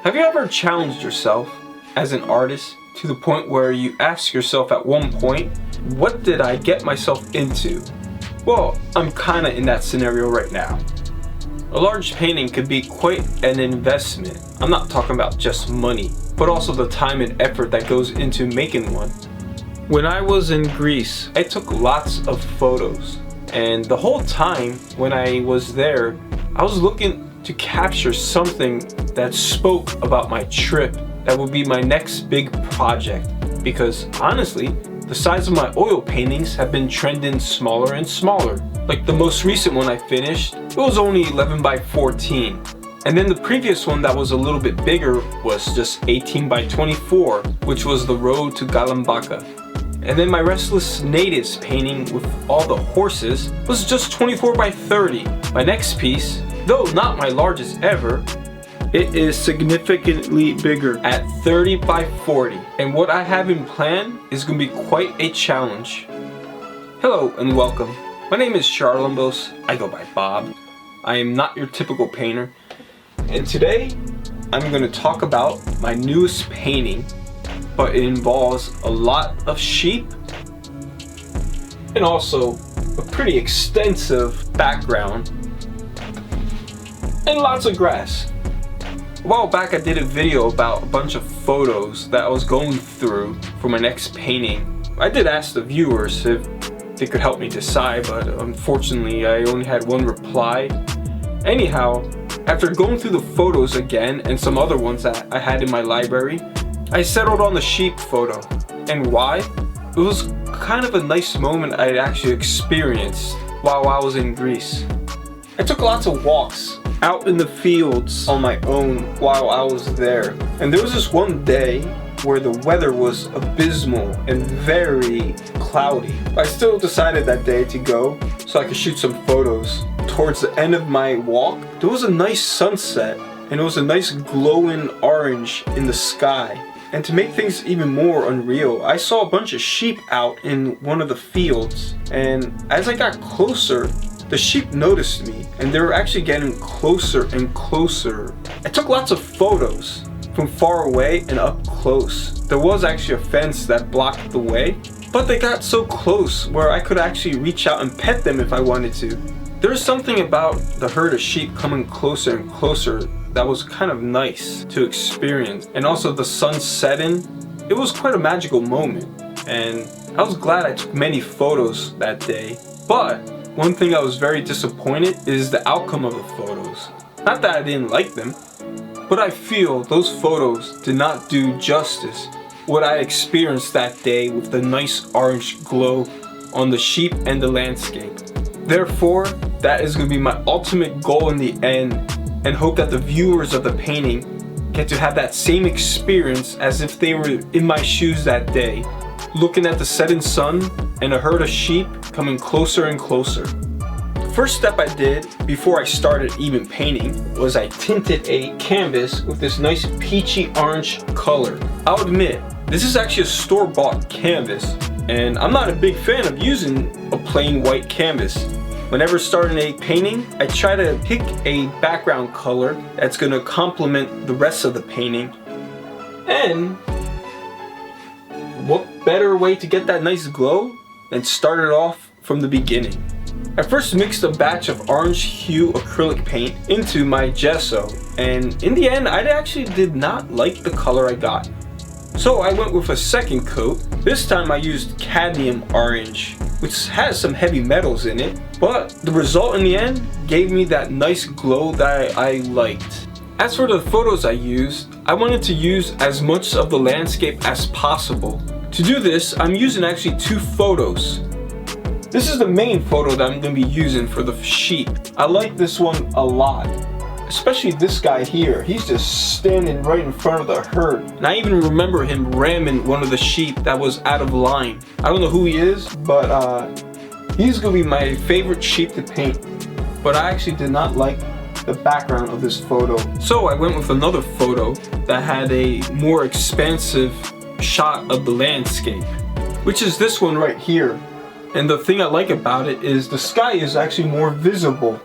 Have you ever challenged yourself as an artist to the point where you ask yourself at one point, what did I get myself into? Well, I'm kinda in that scenario right now. A large painting could be quite an investment. I'm not talking about just money, but also the time and effort that goes into making one. When I was in Greece, I took lots of photos, and the whole time when I was there, I was looking to capture something that spoke about my trip that would be my next big project, because honestly, the size of my oil paintings have been trending smaller and smaller. Like the most recent one I finished, it was only 11 by 14. And then the previous one that was a little bit bigger was just 18 by 24, which was the road to Galambaka. And then my Restless Natives painting with all the horses was just 24 by 30. My next piece, though not my largest ever, it is significantly bigger at 30 by 40. And what I have in plan is going to be quite a challenge. Hello and welcome. My name is Charlambos. I go by Bob. I am not your typical painter. And today I'm going to talk about my newest painting, but it involves a lot of sheep and also a pretty extensive background and lots of grass. A while back I did a video about a bunch of photos that I was going through for my next painting. I did ask the viewers if they could help me decide, but unfortunately I only had one reply. Anyhow, after going through the photos again and some other ones that I had in my library, I settled on the sheep photo. And why? It was kind of a nice moment I actually experienced while I was in Greece. I took lots of walks out in the fields on my own while I was there. And there was this one day where the weather was abysmal and very cloudy. I still decided that day to go so I could shoot some photos. Towards the end of my walk, there was a nice sunset and it was a nice glowing orange in the sky. And to make things even more unreal, I saw a bunch of sheep out in one of the fields. And as I got closer, the sheep noticed me and they were actually getting closer and closer. I took lots of photos from far away and up close. There was actually a fence that blocked the way, but they got so close where I could actually reach out and pet them if I wanted to. There's something about the herd of sheep coming closer and closer that was kind of nice to experience. And also the sun setting, it was quite a magical moment. And I was glad I took many photos that day. But one thing I was very disappointed is the outcome of the photos. Not that I didn't like them, but I feel those photos did not do justice what I experienced that day with the nice orange glow on the sheep and the landscape. Therefore, that is going to be my ultimate goal in the end, and hope that the viewers of the painting get to have that same experience as if they were in my shoes that day, looking at the setting sun and a herd of sheep coming closer and closer. The first step I did before I started even painting was I tinted a canvas with this nice peachy orange color. I'll admit, this is actually a store-bought canvas, and I'm not a big fan of using a plain white canvas. Whenever starting a painting, I try to pick a background color that's going to complement the rest of the painting. And what better way to get that nice glow than start it off from the beginning. I first mixed a batch of orange hue acrylic paint into my gesso, and in the end I actually did not like the color I got. So I went with a second coat. This time I used cadmium orange, which has some heavy metals in it, but the result in the end gave me that nice glow that I liked. As for the photos I used, I wanted to use as much of the landscape as possible. To do this, I'm using actually two photos. This is the main photo that I'm going to be using for the sheep. I like this one a lot. Especially this guy here. He's just standing right in front of the herd. And I even remember him ramming one of the sheep that was out of line. I don't know who he is, but he's gonna be my favorite sheep to paint. But I actually did not like the background of this photo. So I went with another photo that had a more expansive shot of the landscape, which is this one right here. And the thing I like about it is the sky is actually more visible.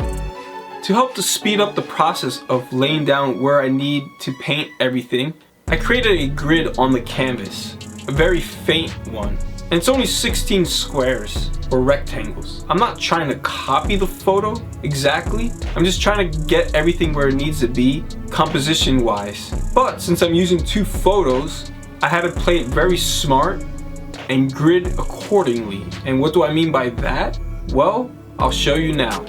To help to speed up the process of laying down where I need to paint everything, I created a grid on the canvas, a very faint one. And it's only 16 squares or rectangles. I'm not trying to copy the photo exactly. I'm just trying to get everything where it needs to be composition wise. But since I'm using 2 photos, I had to play it very smart and grid accordingly. And what do I mean by that? Well, I'll show you now.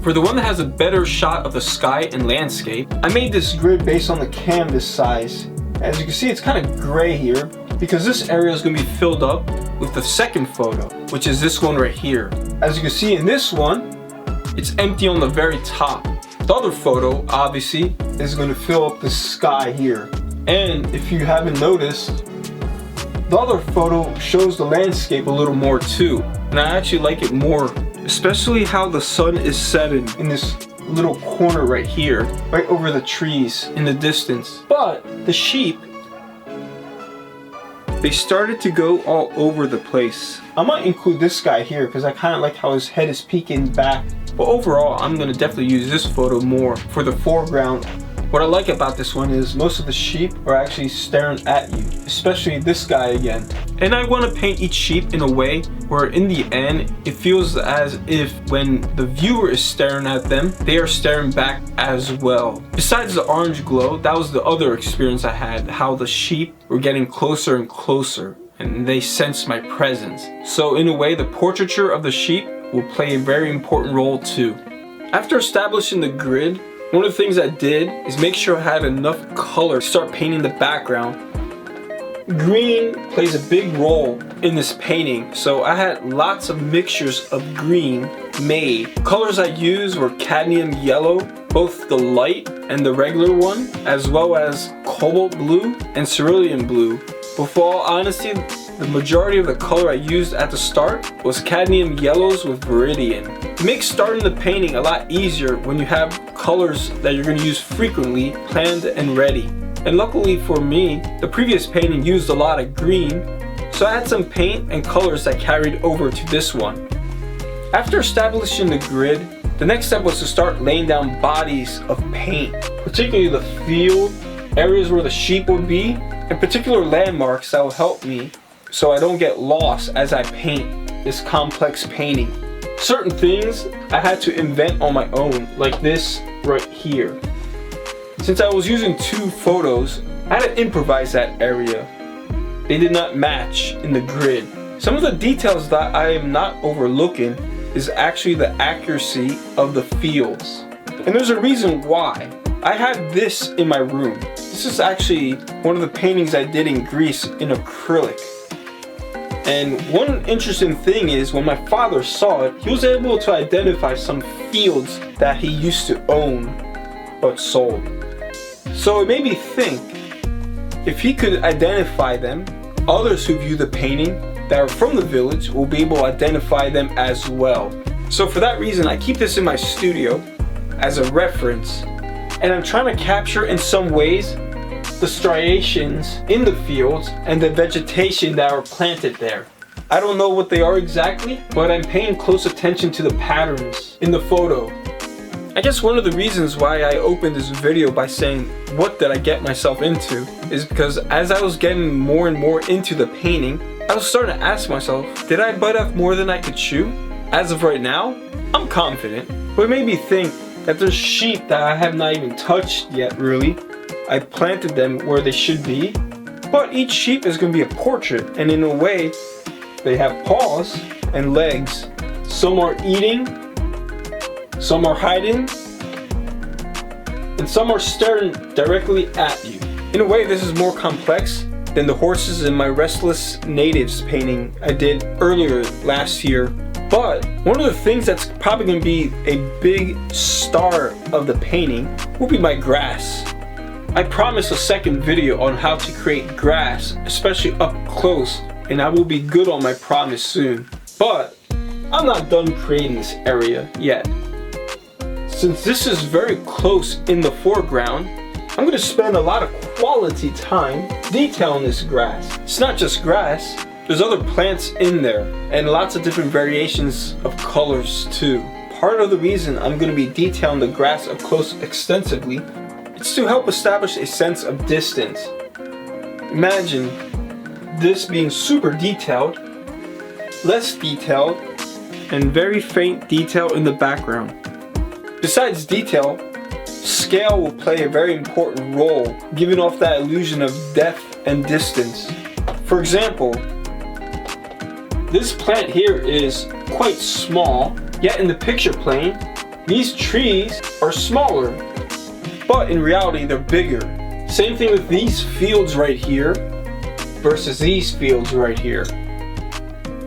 For the one that has a better shot of the sky and landscape, I made this grid based on the canvas size. As you can see, it's kind of gray here because this area is going to be filled up with the second photo, which is this one right here. As you can see in this one, it's empty on the very top. The other photo, obviously, is going to fill up the sky here. And if you haven't noticed, the other photo shows the landscape a little more too. And I actually like it more, especially how the sun is setting in this little corner right here, right over the trees in the distance. But the sheep, they started to go all over the place. I might include this guy here because I kind of like how his head is peeking back. But overall, I'm going to definitely use this photo more for the foreground. What I like about this one is most of the sheep are actually staring at you, especially this guy again. And I want to paint each sheep in a way where in the end, it feels as if when the viewer is staring at them, they are staring back as well. Besides the orange glow, that was the other experience I had, how the sheep were getting closer and closer and they sensed my presence. So in a way, the portraiture of the sheep will play a very important role too. After establishing the grid, one of the things I did is make sure I had enough color to start painting the background. Green plays a big role in this painting, so I had lots of mixtures of green made. Colors I used were cadmium yellow, both the light and the regular one, as well as cobalt blue and cerulean blue. But for all honesty, the majority of the color I used at the start was cadmium yellows with viridian. It makes starting the painting a lot easier when you have colors that you're going to use frequently, planned and ready. And luckily for me, the previous painting used a lot of green, so I had some paint and colors that carried over to this one. After establishing the grid, the next step was to start laying down bodies of paint, particularly the field, areas where the sheep would be, and particular landmarks that will help me so I don't get lost as I paint this complex painting. Certain things I had to invent on my own, like this right here. Since I was using 2 photos, I had to improvise that area. They did not match in the grid. Some of the details that I am not overlooking is actually the accuracy of the fields. And there's a reason why. I had this in my room. This is actually one of the paintings I did in Greece in acrylic. And one interesting thing is when my father saw it, he was able to identify some fields that he used to own but sold. So it made me think, if he could identify them, others who view the painting that are from the village will be able to identify them as well. So for that reason, I keep this in my studio as a reference, and I'm trying to capture in some ways the striations in the fields and the vegetation that are planted there. I don't know what they are exactly, but I'm paying close attention to the patterns in the photo. I guess one of the reasons why I opened this video by saying what did I get myself into is because as I was getting more and more into the painting, I was starting to ask myself, did I bite off more than I could chew? As of right now, I'm confident, but it made me think that there's sheep that I have not even touched yet really. I planted them where they should be, but each sheep is going to be a portrait, and in a way, they have paws and legs. Some are eating, some are hiding, and some are staring directly at you. In a way, this is more complex than the horses in my Restless Natives painting I did earlier last year. But one of the things that's probably going to be a big star of the painting will be my grass. I promised a second video on how to create grass, especially up close, and I will be good on my promise soon. But I'm not done creating this area yet. Since this is very close in the foreground, I'm going to spend a lot of quality time detailing this grass. It's not just grass, there's other plants in there, and lots of different variations of colors too. part of the reason I'm going to be detailing the grass up close extensively is to help establish a sense of distance. Imagine this being super detailed, less detailed, and very faint detail in the background. Besides detail, scale will play a very important role, giving off that illusion of depth and distance. For example, this plant here is quite small, yet in the picture plane, these trees are smaller, but in reality they're bigger. Same thing with these fields right here versus these fields right here.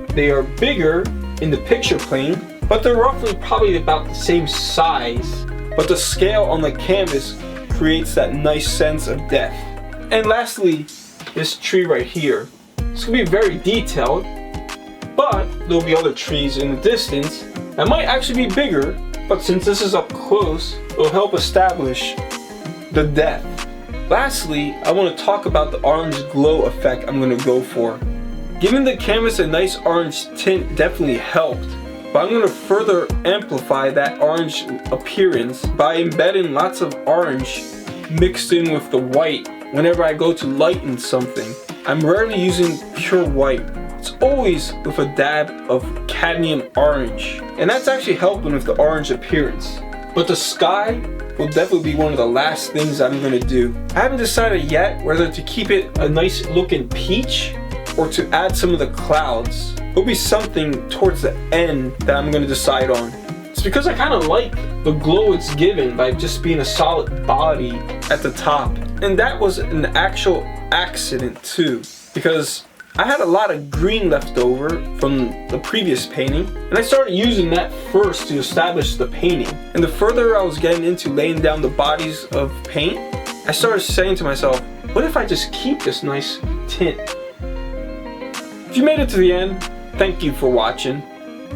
They are bigger in the picture plane, but they're roughly probably about the same size, but the scale on the canvas creates that nice sense of depth. And lastly, this tree right here. It's gonna be very detailed, but there'll be other trees in the distance that might actually be bigger, but since this is up close, it'll help establish the depth. Lastly, I want to talk about the orange glow effect I'm going to go for. Giving the canvas a nice orange tint definitely helped, but I'm going to further amplify that orange appearance by embedding lots of orange mixed in with the white whenever I go to lighten something. I'm rarely using pure white. It's always with a dab of cadmium orange, and that's actually helping with the orange appearance. But the sky will definitely be one of the last things I'm going to do. I haven't decided yet whether to keep it a nice looking peach or to add some of the clouds. It'll be something towards the end that I'm going to decide on. It's because I kind of like the glow it's given by just being a solid body at the top. And that was an actual accident too, because I had a lot of green left over from the previous painting, and I started using that first to establish the painting. And the further I was getting into laying down the bodies of paint, I started saying to myself, what if I just keep this nice tint? If you made it to the end, thank you for watching.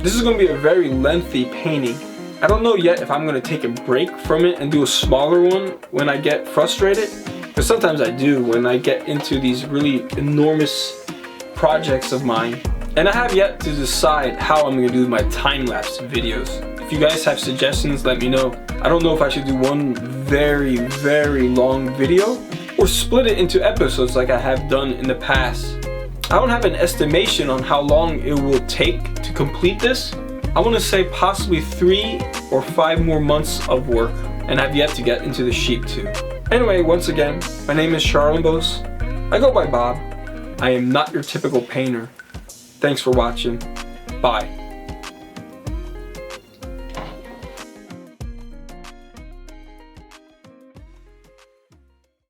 This is going to be a very lengthy painting. I don't know yet if I'm going to take a break from it and do a smaller one when I get frustrated, because sometimes I do when I get into these really enormous projects of mine. And I have yet to decide how I'm going to do my time-lapse videos. If you guys have suggestions, let me know. I don't know if I should do one very, very long video or split it into episodes like I have done in the past. I don't have an estimation on how long it will take to complete this. I want to say possibly 3 or 5 more months of work, and I've yet to get into the sheep too. Anyway, once again, my name is Charlambos. I go by Bob. I am not your typical painter. Thanks for watching. Bye.